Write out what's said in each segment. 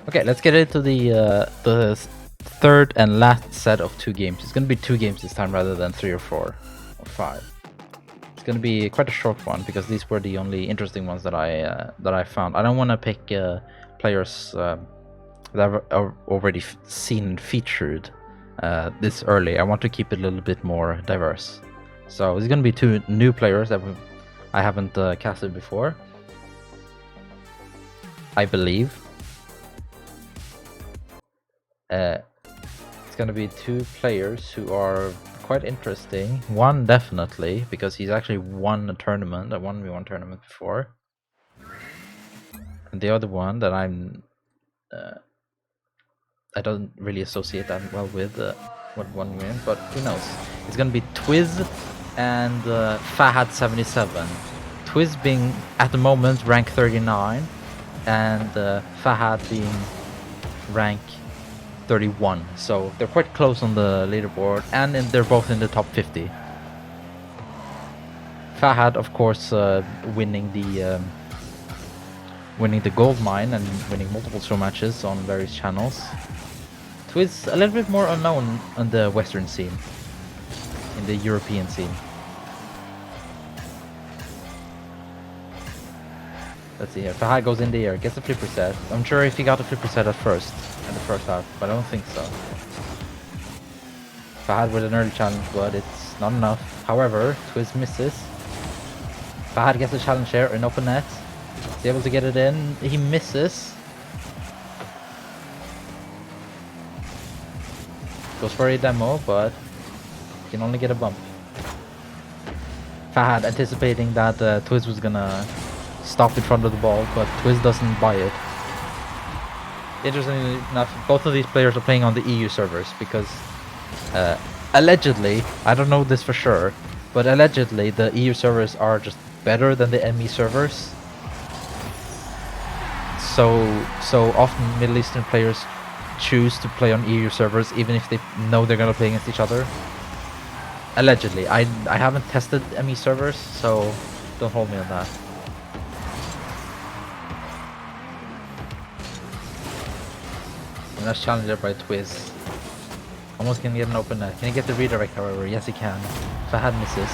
Okay, let's get into the third and last set of 2 games. It's gonna be 2 games this time rather than 3 or 4 or 5. It's gonna be quite a short one because these were the only interesting ones that I found. I don't want to pick players that I've already seen and featured this early. I want to keep it a little bit more diverse. So it's gonna be 2 new players that I haven't casted before, I believe. It's gonna be 2 players who are quite interesting. One definitely, because he's actually won a 1v1 tournament before. And the other one that I don't really associate that well with what one win, but who knows? It's gonna be Twiz and Fahad77. Twiz being at the moment rank 39, and Fahad being rank 31, so they're quite close on the leaderboard, and they're both in the top 50. Fahad, of course, winning the gold mine and winning multiple show matches on various channels. Twiz a little bit more unknown on the Western scene, in the European scene. Let's see here. Fahad goes in the air, gets a flipper set. I'm sure if he got a flipper set at first, in the first half, but I don't think so. Fahad with an early challenge, but it's not enough. However, Twiz misses. Fahad gets a challenge here, an open net. He's able to get it in. He misses. Goes for a demo, but can only get a bump. Fahad anticipating that Twiz was gonna stop in front of the ball, but Twiz doesn't buy it. Interestingly enough, both of these players are playing on the EU servers because allegedly, I don't know this for sure, but allegedly the EU servers are just better than the ME servers. So often Middle Eastern players choose to play on EU servers even if they know they're gonna play against each other. Allegedly. I haven't tested ME servers, so don't hold me on that. And that's challenged there by Twiz. Almost can get an open net. Can he get the redirect, however? Yes, he can. Fahad misses.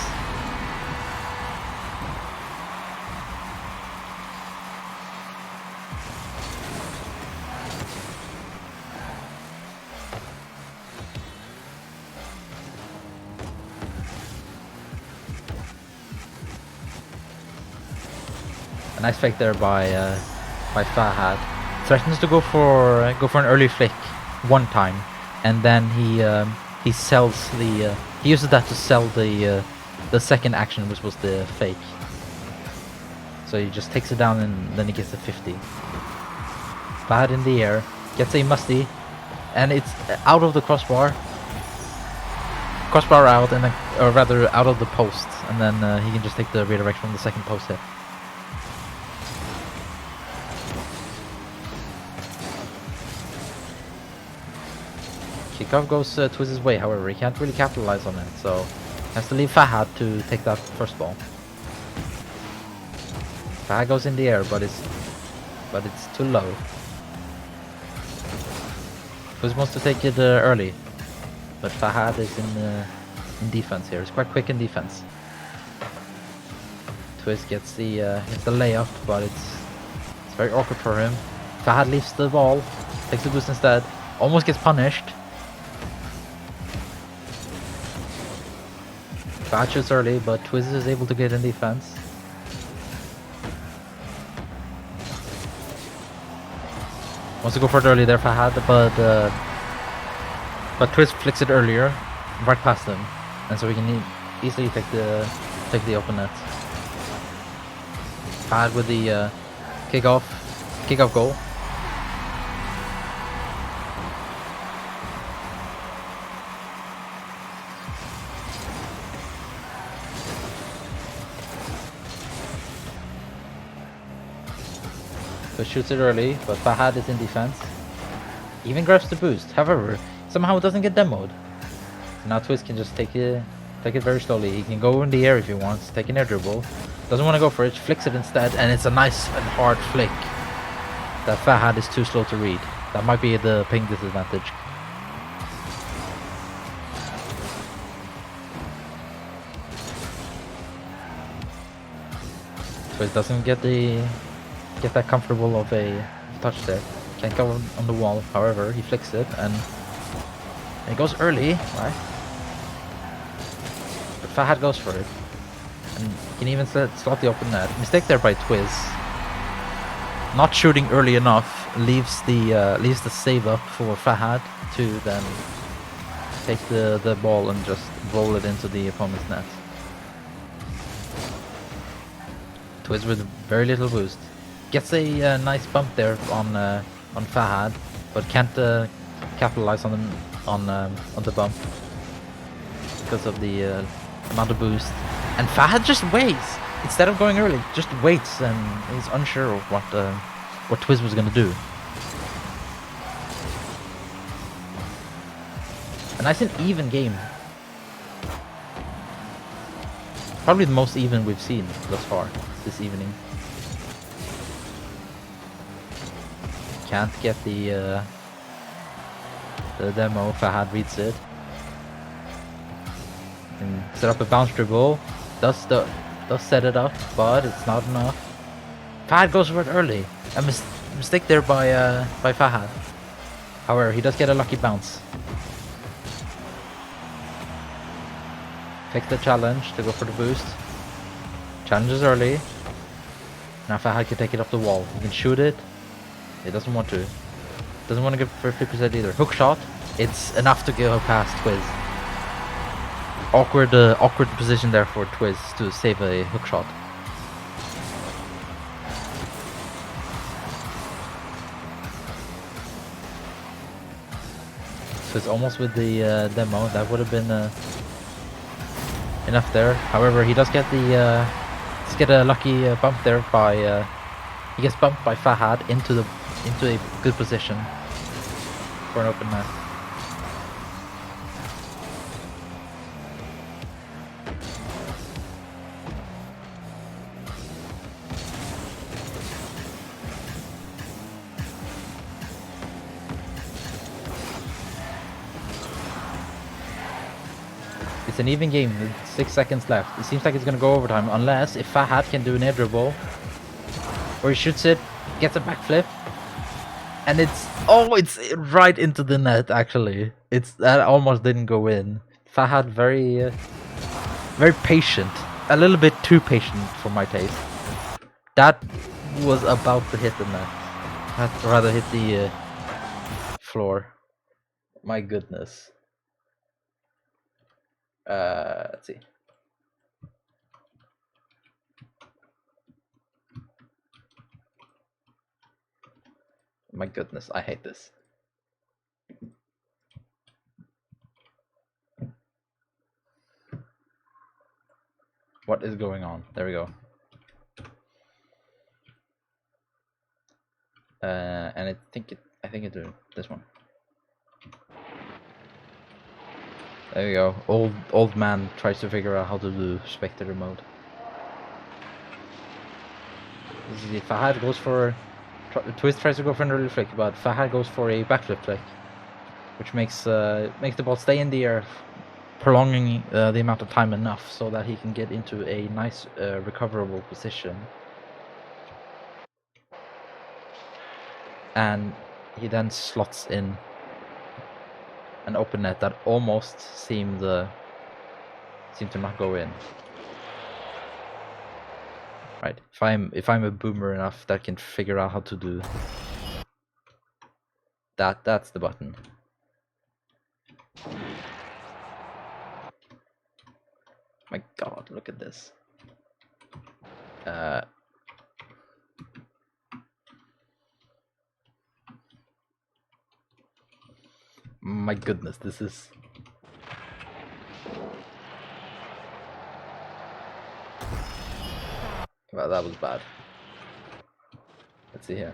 A nice fake there by Fahad. Threatens to go for an early flick one time, and then he sells the he uses that to sell the second action, which was the fake. So he just takes it down and then he gets a 50. Fahad in the air gets a musty, and it's out of the crossbar out, and then, or rather out of the post, and then he can just take the redirect from the second post hit. Kickoff goes Twiz's way, however, he can't really capitalize on it, so has to leave Fahad to take that first ball. Fahad goes in the air, but it's too low. Twiz wants to take it early, but Fahad is in defense here. He's quite quick in defense. Twiz gets the layup, but it's very awkward for him. Fahad leaves the ball, takes the boost instead, almost gets punished. Fahad shoots early, but Twiz is able to get in defense. Wants to go for it early there, Fahad, but Twiz flicks it earlier, right past him, and so he can easily take the open net. Fahad with the kickoff goal. So shoots it early, but Fahad is in defense. Even grabs the boost, however, somehow it doesn't get demoed. So now Twiz can just take it very slowly. He can go in the air if he wants, take an air dribble. Doesn't want to go for it, flicks it instead, and it's a nice and hard flick. that Fahad is too slow to read. That might be the ping disadvantage. Twiz doesn't get that comfortable of a touch there. Can't go on the wall. However, he flicks it and it goes early, right? But Fahad goes for it, and he can even slot the open net. Mistake there by Twiz. Not shooting early enough leaves the save up for Fahad to then take the ball and just roll it into the opponent's net. Twiz with very little boost. Gets a nice bump there on Fahad, but can't capitalize on the bump because of the amount of boost. And Fahad just waits instead of going early. Just waits and is unsure of what Twiz was gonna do. A nice and even game. Probably the most even we've seen thus far this evening. Can't get the demo. Fahad reads it and set up a bounce dribble. Does set it up, but it's not enough. Fahad goes for it early. A mistake there by Fahad. However, he does get a lucky bounce. Takes the challenge to go for the boost. Challenges early. Now Fahad can take it up the wall. He can shoot it. He doesn't want to. Doesn't want to go for 50% either. Hook shot. It's enough to go past Twiz. Awkward position there for Twiz to save a hook shot. So it's almost with the demo. That would have been enough there. However, he does get a lucky bump there by he gets bumped by Fahad into a good position for an open net. It's an even game with 6 seconds left. It seems like it's gonna go overtime unless if Fahad can do an air dribble, or he shoots it, gets a backflip, and it's right into the net. Actually, that almost didn't go in. Fahad very patient, a little bit too patient for my taste. That was about to hit the net. I'd rather hit the floor. My goodness. Let's see. My goodness, I hate this. What is going on? There we go. And I think it did this one. There we go. Old man tries to figure out how to do spectator mode. Fahad goes for Twiz tries to go for an early flick, but Fahad goes for a backflip flick, which makes the ball stay in the air, prolonging the amount of time enough so that he can get into a nice recoverable position. And he then slots in an open net that almost seemed to not go in. Right, if I'm a boomer enough that can figure out how to do that, that's the button. My God, look at this. My goodness, this is... Well, that was bad. Let's see here.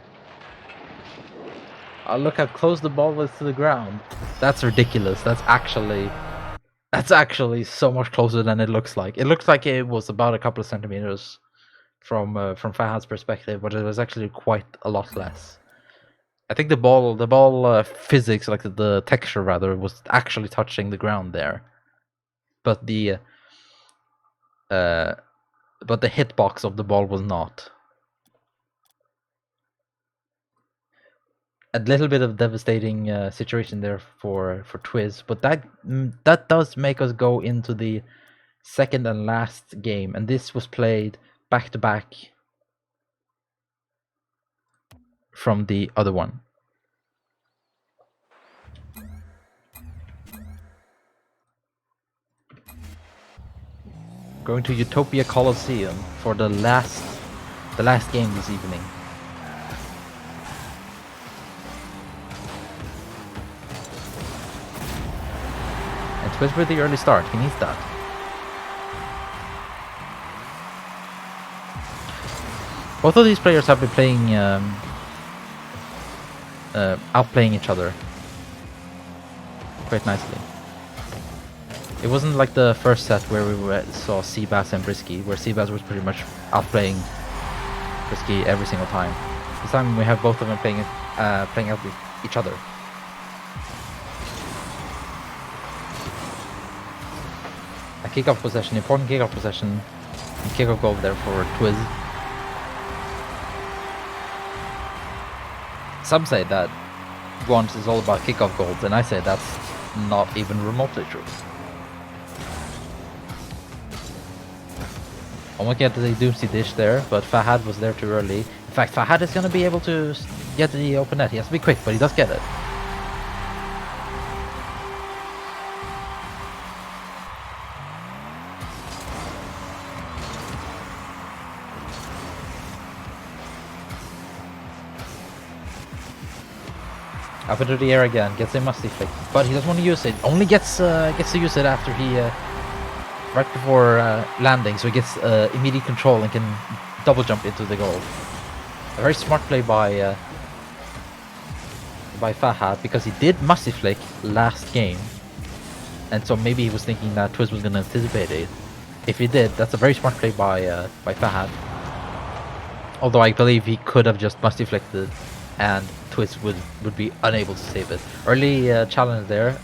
Oh, look how close the ball was to the ground. That's ridiculous. That's actually so much closer than it looks like. It looks like it was about a couple of centimeters from Fahad's perspective, but it was actually quite a lot less. I think the ball physics, like the texture rather, was actually touching the ground there, but the hitbox of the ball was not. A little bit of devastating situation there for Twiz, but that does make us go into the second and last game, and this was played back to back from the other one. Going to Utopia Coliseum for the last game this evening. And Twiz with the early start, he needs that. Both of these players have been playing outplaying each other quite nicely. It wasn't like the first set where we saw Seabass and Brisky, where Seabass was pretty much outplaying Brisky every single time. This time we have both of them playing out with each other. A kickoff possession, important kickoff possession, and kickoff goal there for Twiz. Some say that once is all about kickoff goals, and I say that's not even remotely true. Almost get the Doomsday dish there, but Fahad was there too early. In fact, Fahad is going to be able to get the open net. He has to be quick, but he does get it. Up into the air again, gets a musty flick, but he doesn't want to use it. Only gets to use it after he right before landing, so he gets immediate control and can double jump into the goal. A very smart play by Fahad, because he did musty flick last game, and so maybe he was thinking that Twiz was going to anticipate it. If he did, that's a very smart play by Fahad. Although I believe he could have just musty flicked it, and Twiz would be unable to save it. Early challenge there.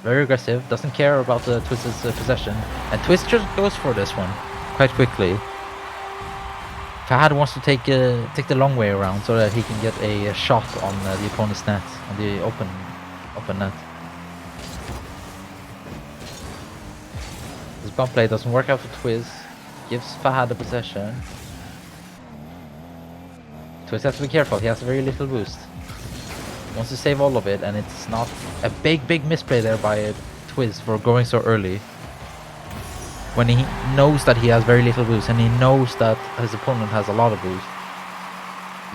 Very aggressive, doesn't care about the Twiz's possession, and Twiz just goes for this one quite quickly. Fahad wants to take the long way around so that he can get a shot on the opponent's net, on the open net. This bump play doesn't work out for Twiz, gives Fahad the possession. Twiz has to be careful, he has very little boost. Wants to save all of it, and it's not a big misplay there by Twiz for going so early. When he knows that he has very little boost, and he knows that his opponent has a lot of boost.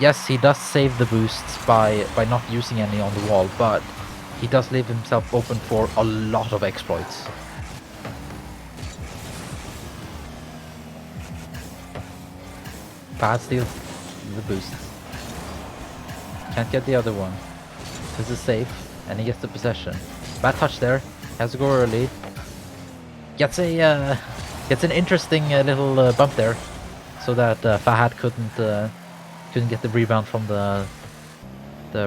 Yes, he does save the boosts by not using any on the wall, but he does leave himself open for a lot of exploits. Fahad steals the boost. Can't get the other one. This is safe, and he gets the possession. Bad touch there. Has to go early. Gets an interesting little bump there, so that Fahad couldn't get the rebound from the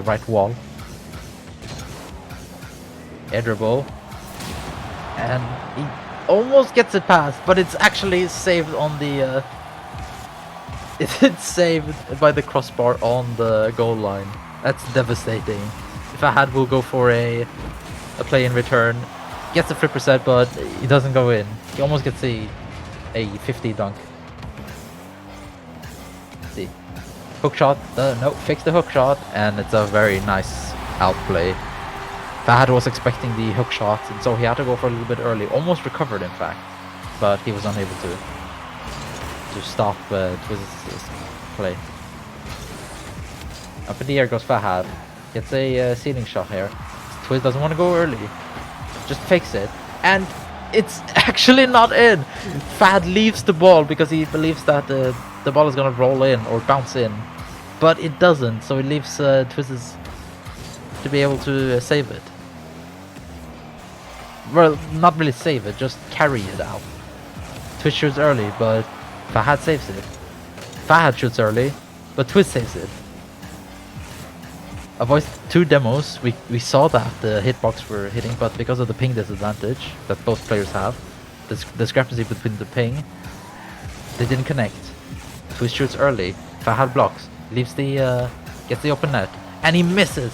right wall. Air dribble, and he almost gets it past, but it's actually saved on the. It's saved by the crossbar on the goal line. That's devastating. Fahad will go for a play in return, gets the flipper set, but he doesn't go in. He almost gets a 50 dunk. Let's see, hook shot. No, fix the hook shot, and it's a very nice outplay. Fahad was expecting the hook shot, and so he had to go for a little bit early. Almost recovered, in fact, but he was unable to stop Twiz's play. Up in the air goes Fahad. Gets a ceiling shot here. Twiz doesn't want to go early. Just fakes it. And it's actually not in. Fahad leaves the ball because he believes that the ball is going to roll in or bounce in. But it doesn't. So he leaves Twiz's to be able to save it. Well, not really save it. Just carry it out. Twiz shoots early, but Fahad saves it. Fahad shoots early, but Twiz saves it. avoids 2 demos. We saw that the hitbox were hitting, but because of the ping disadvantage that both players have, the discrepancy between the ping, they didn't connect. Twiz shoots early. Fahad blocks, leaves the gets the open net, and he misses.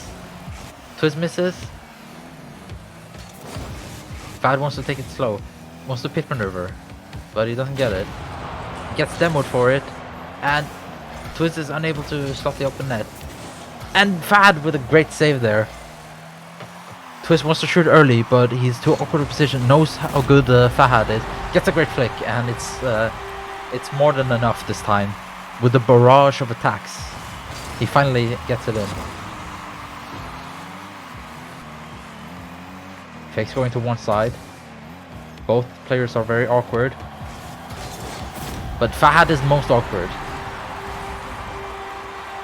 Twiz misses. Fahad wants to take it slow, wants to pit maneuver, but he doesn't get it. Gets demoed for it, and Twiz is unable to stop the open net. And Fahad with a great save there. Twiz wants to shoot early, but he's too awkward a position. Knows how good Fahad is. Gets a great flick, and it's more than enough this time. With the barrage of attacks, he finally gets it in. Fakes going to one side. Both players are very awkward, but Fahad is most awkward.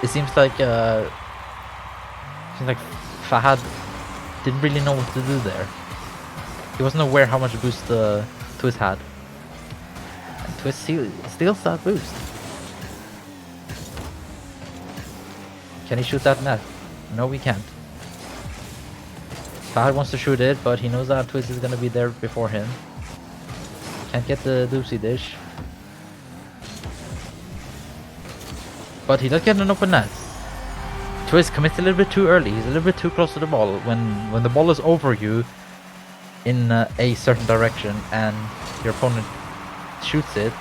It seems like Fahad didn't really know what to do there. He wasn't aware how much boost Twiz had. And Twiz steals that boost. Can he shoot that net? No, we can't. Fahad wants to shoot it, but he knows that Twiz is gonna be there before him. Can't get the doopsie dish. But he does get an open net. Twiz commits a little bit too early. He's a little bit too close to the ball. When the ball is over you in a certain direction and your opponent shoots it,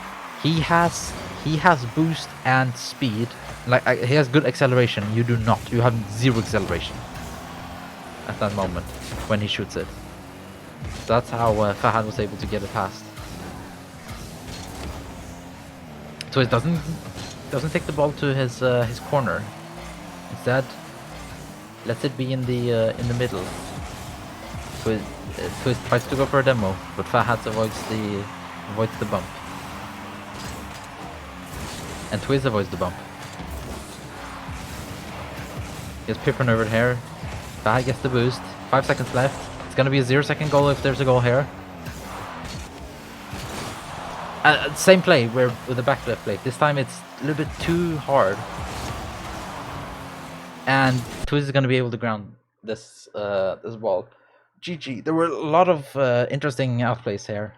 he has boost and speed. Like he has good acceleration. You do not. You have 0 acceleration at that moment when he shoots it. So that's how Fahad was able to get it past. So it doesn't take the ball to his corner. Instead, lets it be in the middle. Twiz tries to go for a demo, but Fahad avoids the bump, and Twiz avoids the bump. He gets pip maneuvered here. Fahad gets the boost. 5 seconds left. It's gonna be a 0-second goal if there's a goal here. Same play where with the back left play. This time it's a little bit too hard. And Twiz is going to be able to ground this ball. GG. There were a lot of interesting outplays here.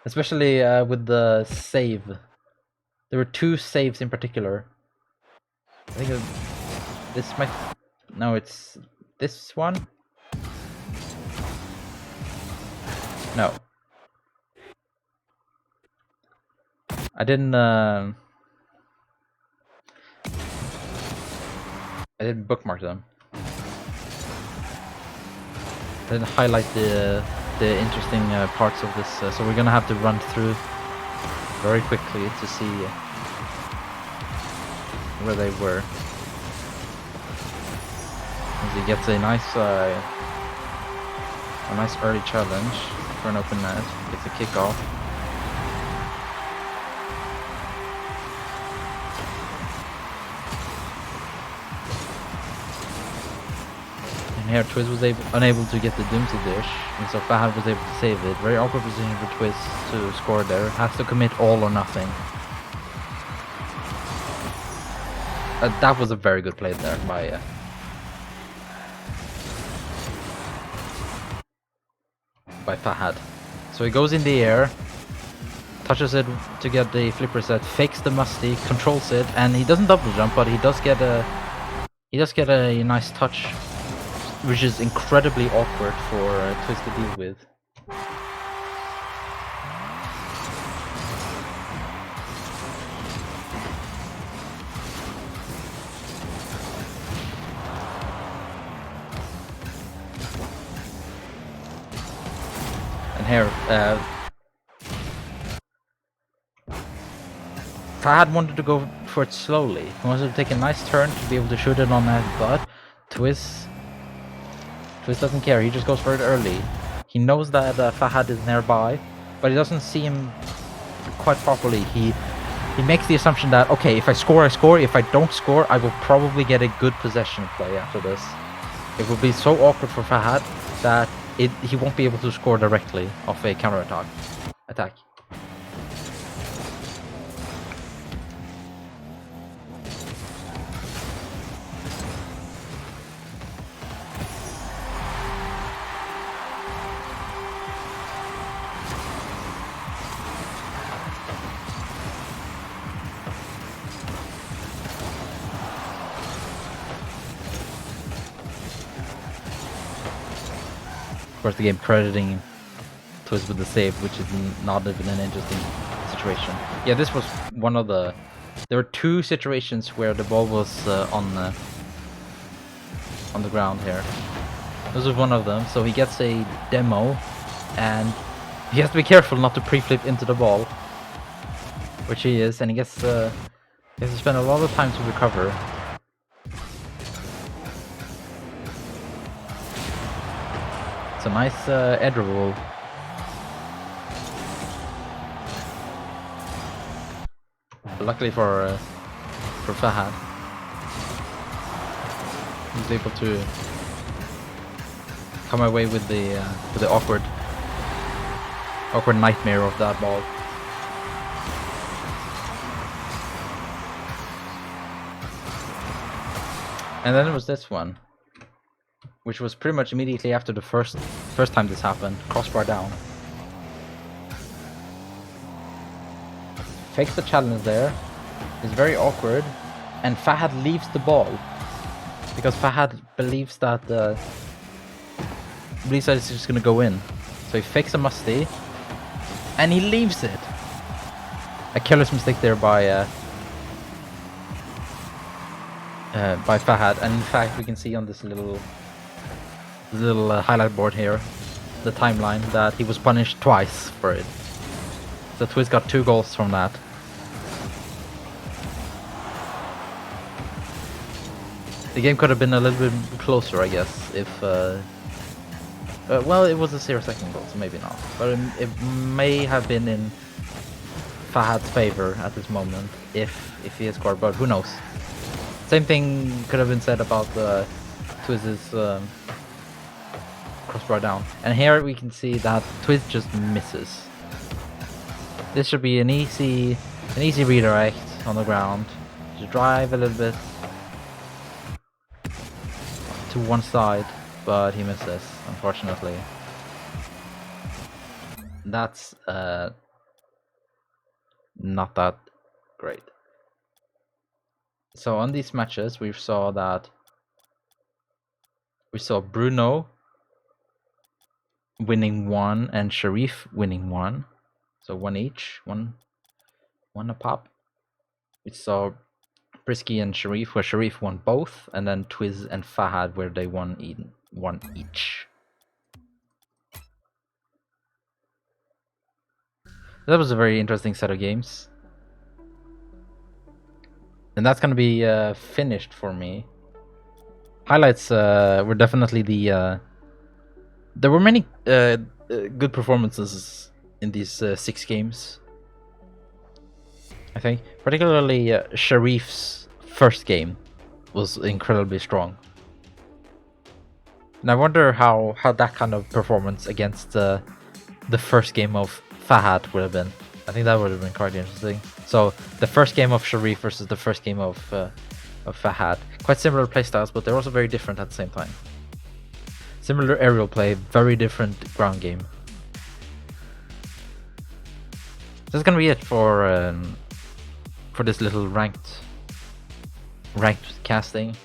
Especially with the save. There were 2 saves in particular. I think this might... No, it's this one? No. I didn't bookmark them. I didn't highlight the interesting parts of this, so we're gonna have to run through very quickly to see where they were. As he gets a nice early challenge for an open net, gets a kickoff. And here Twiz was unable to get the doomsday dish, and so Fahad was able to save it. Very awkward position for Twiz to score there. Has to commit all or nothing. That was a very good play there by Fahad. So he goes in the air, touches it to get the flipper set, fakes the musty, controls it, and he doesn't double jump, but he does get a nice touch, which is incredibly awkward for Twiz to deal with. And here, Fahad wanted to go for it slowly. He wanted to take a nice turn to be able to shoot it on that, but Twiz doesn't care. He just goes for it early. He knows that Fahad is nearby, but he doesn't see him quite properly. He makes the assumption that, okay, if I score, I score. If I don't score, I will probably get a good possession play after this. It will be so awkward for Fahad that he won't be able to score directly off a counter attack. course, the game crediting Twiz with the save, which is not even an interesting situation. Yeah, this was one of the... There were two situations where the ball was on the ground here. This was one of them, so he gets a demo, and he has to be careful not to pre-flip into the ball, which he is, and he gets to spend a lot of time to recover. It's a nice edge roll. Luckily for Fahad, he's able to come away with the awkward nightmare of that ball. And then it was this one, which was pretty much immediately after the first time this happened. Crossbar down. Fakes the challenge there. It's very awkward, and Fahad leaves the ball because Fahad believes that it's just gonna go in. So he fakes a musty, and he leaves it. A careless mistake there by Fahad, and in fact we can see on this little highlight board here, the timeline, that he was punished twice for it. So Twiz got 2 goals from that. The game could have been a little bit closer, I guess, if well, it was a 0-second goal, so maybe not. But it may have been in Fahad's favor at this moment if he had scored, but who knows. Same thing could have been said about Twiz's crossbar down. And here we can see that Twiz just misses. This should be an easy redirect on the ground. Just drive a little bit to one side, but he misses, unfortunately. That's not that great. So on these matches we saw Bruno winning 1 and Sharif winning 1. So 1 each, one a pop. We saw Brisky and Sharif, where Sharif won both, and then Twiz and Fahad, where they won 1 each. That was a very interesting set of games. And that's gonna be finished for me. Highlights were definitely the... there were many good performances in these 6 games, I think. Particularly Sharif's first game was incredibly strong. And I wonder how that kind of performance against the first game of Fahad would have been. I think that would have been quite interesting. So the first game of Sharif versus the first game of Fahad. Quite similar playstyles, but they're also very different at the same time. Similar aerial play, very different ground game. That's gonna be it for this little ranked casting.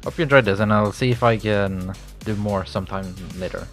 Hope you enjoyed this, and I'll see if I can do more sometime later.